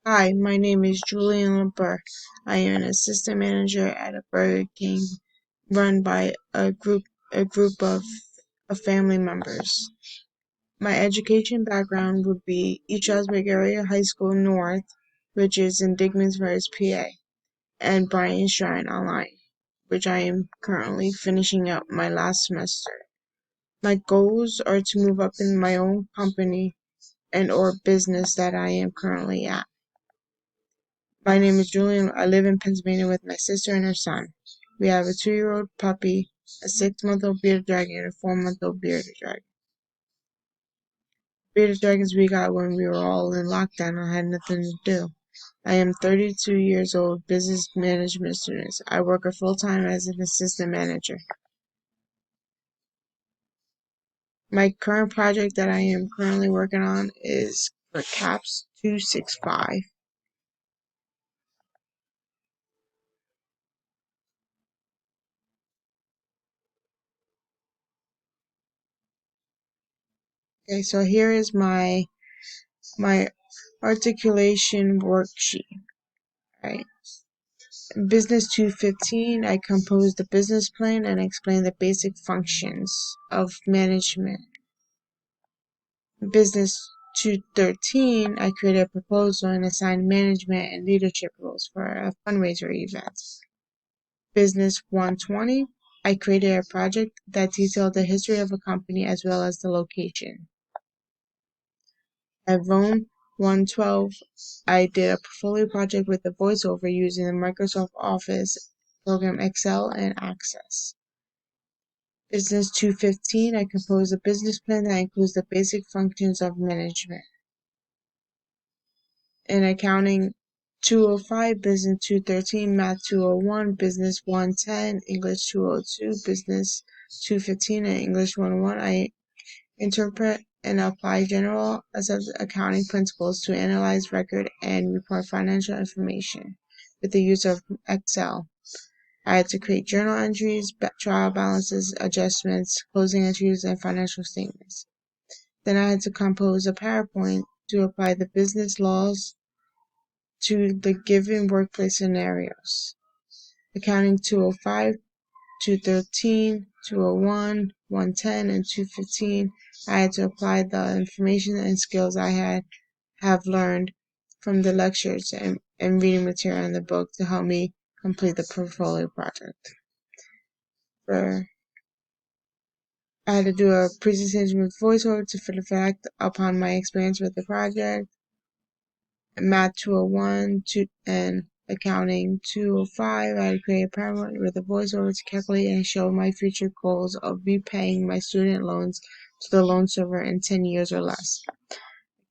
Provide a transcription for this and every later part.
Hi, my name is Julian LeBur. I am an assistant manager at a Burger King run by a group of family members. My education background would be East Stroudsburg Area High School North, which is in Digmansburg, PA, and Bryant Shrine Online, which I am currently finishing up my last semester. My goals are to move up in my own company and or business that I am currently at. My name is Julian. I live in Pennsylvania with my sister and her son. We have a 2-year-old puppy, a 6-month-old bearded dragon, and a 4-month-old bearded dragon. Bearded dragons we got when we were all in lockdown and had nothing to do. I am 32 years old, business management student. I work a full-time as an assistant manager. My current project that I am currently working on is for CAPS 265. Okay, so here is my articulation worksheet. Right. Business 215, I composed the business plan and explained the basic functions of management. Business 213, I created a proposal and assigned management and leadership roles for a fundraiser event. Business 120, I created a project that detailed the history of a company as well as the location. At Rome 112, I did a portfolio project with a voiceover using the Microsoft Office program Excel and Access. Business 215, I composed a business plan that includes the basic functions of management. In accounting 205, business 213, math 201, business 110, English 202, business 215, and English 101, I interpret and apply general accounting principles to analyze, record, and report financial information with the use of Excel. I had to create journal entries, trial balances, adjustments, closing entries, and financial statements. Then I had to compose a PowerPoint to apply the business laws to the given workplace scenarios. Accounting 205, 213, 201, 110, and 215, I had to apply the information and skills I have learned from the lectures and reading material in the book to help me complete the portfolio project. I had to do a presentation with voiceover to reflect upon my experience with the project. Math 201 and accounting 205, I had to create a PowerPoint with a voiceover to calculate and show my future goals of repaying my student loans to the loan server in 10 years or less.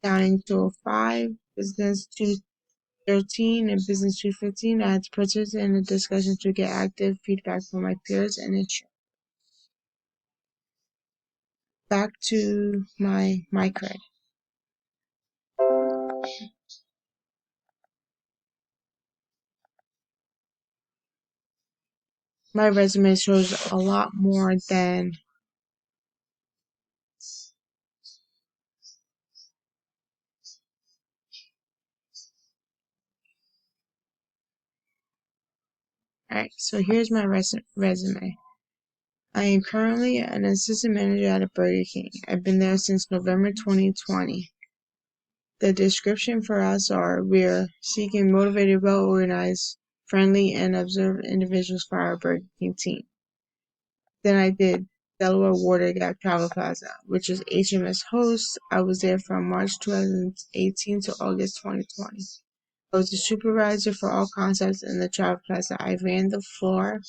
Accounting 205, business 213, and business 215, I had to participate in a discussion to get active feedback from my peers and ensure. Back to my credit. My resume shows a lot more than Alright, so here's my resume. I am currently an assistant manager at a Burger King. I've been there since November 2020. The description for us are we're seeking motivated, well-organized, friendly, and observant individuals for our Burger King team. Then I did Delaware Water Gap Travel Plaza, which is HMS host. I was there from March 2018 to August 2020. I was the supervisor for all concepts in the Travel Plaza. I ran the floor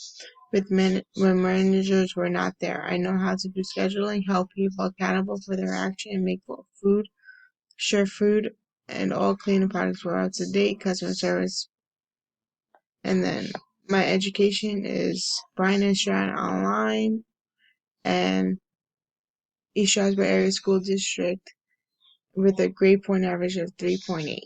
when managers were not there. I know how to do scheduling, help people accountable for their action, and make sure food and all cleaning products were up to date, customer service. And then my education is Bryant Shrine Online and East Stroudsburg Area School District with a grade point average of 3.8.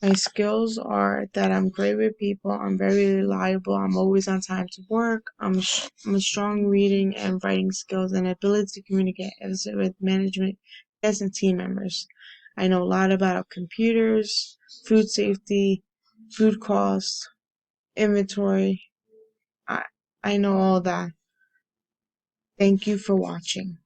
My skills are that I'm great with people, I'm very reliable, I'm always on time to work, I'm a strong reading and writing skills and ability to communicate with management, and team members. I know a lot about computers, food safety, food costs, inventory. I know all that. Thank you for watching.